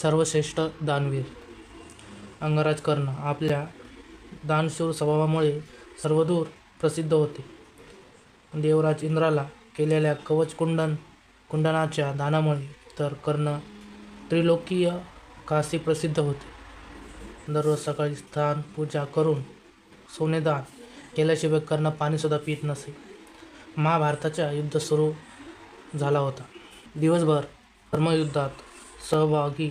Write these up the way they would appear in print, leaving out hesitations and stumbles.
सर्वश्रेष्ठ दानवीर अंगराज कर्ण आपल्या दानशूर स्वभावामुळे सर्वदूर प्रसिद्ध होते. देवराज इंद्राला केलेल्या कुंडनाच्या दानामुळे तर कर्ण त्रिलोकीय कासी प्रसिद्ध होते. दररोज सकाळी स्नान पूजा करून सोनेदान केल्याशिवाय कर्ण पाणीसुद्धा पित नसे. महाभारताचा युद्ध सुरू झाला होता. दिवसभर धर्मयुद्धात सहभागी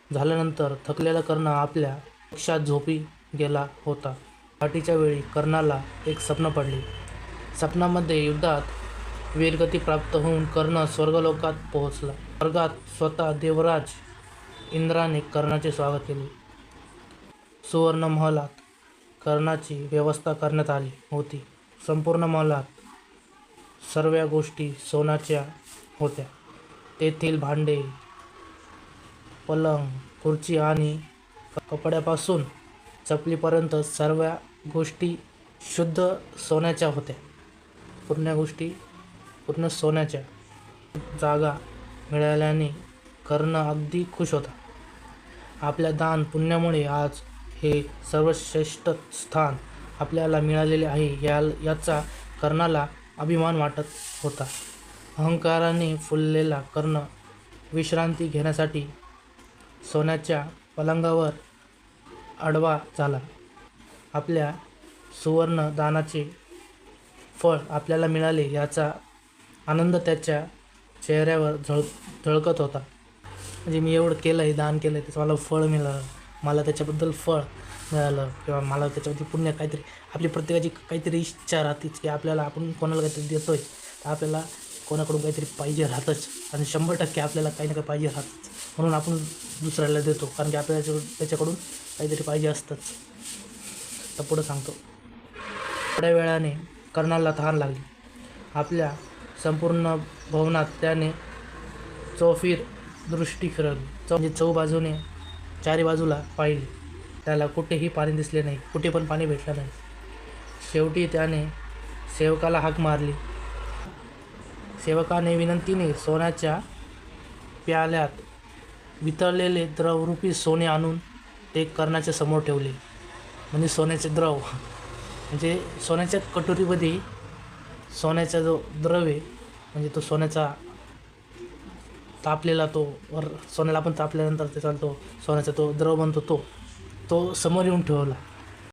झाल्यानंतर थकलेला कर्ण आपल्या कक्षात झोपी गेला होता. पहाटेच्या वेळी कर्णाला एक स्वप्न पडले. स्वप्नामध्ये युद्धात वीरगती प्राप्त होऊन कर्ण स्वर्गलोकात पोहोचला. स्वर्गात स्वतः देवराज इंद्राने कर्णाचे स्वागत केले. सुवर्ण महलात कर्णाची व्यवस्था करण्यात आली होती. संपूर्ण महलात सर्व गोष्टी सोन्याच्या होत्या. तेथील भांडे, पलंग, खुर्ची आणि कपड्यापासून चपलीपर्यंत सर्व गोष्टी शुद्ध सोन्याच्या होत्या. पूर्ण सोन्याच्या. जागा मिळाल्याने कर्ण अगदी खुश होता. आपल्या दान पुण्यामुळे आज हे सर्वश्रेष्ठ स्थान आपल्याला मिळालेले आहे याचा कर्णाला अभिमान वाटत होता. अहंकाराने फुललेला कर्ण विश्रांती घेण्यासाठी सोन्याच्या पलंगावर आडवा झाला. आपल्या सुवर्ण दानाचे फळ आपल्याला मिळाले याचा आनंद त्याच्या चेहऱ्यावर झळकत होता. म्हणजे मी एवढं केलं आहे, दान केलं आहे, त्याचं मला फळ मिळालं, मला त्याच्याबद्दल फळ मिळालं किंवा मला त्याच्याबद्दल पुण्य काहीतरी. आपली प्रत्येकाची काहीतरी इच्छा राहतेच की आपल्याला आपण कोणाला काहीतरी देतो आहे तर आपल्याला कोणाकडून काहीतरी पाहिजे राहतंच आणि 100% आपल्याला काही ना काही पाहिजे राहतंच. म्हणून आपण दुसऱ्याला देतो कारण की आपल्याला त्याच्याकडून काहीतरी पाहिजे असतंच. तर पुढं सांगतो. थोड्या वेळाने कर्णाला तहान लागली. आपल्या संपूर्ण भवनात त्याने चौफेर दृष्टी फिरवली. म्हणजे चौबाजूने चारी बाजूला पाहिले. त्याला कुठेही पाणी दिसले नाही. कुठे पण पाणी भेटलं नाही. शेवटी त्याने सेवकाला हाक मारली. सेवकाने विनंतीने सोन्याच्या प्याल्यात वितळलेले द्रवरूपी सोने आणून ते कर्णाच्या समोर ठेवले. म्हणजे सोन्याचे द्रव म्हणजे सोन्याच्या कटोरीमध्ये सोन्याचा जो द्रव आहे म्हणजे तो सोन्याचा तापलेला सोन्याला आपण तापल्यानंतर त्याचा तो सोन्याचा तो द्रव बनतो तो समोर येऊन ठेवला.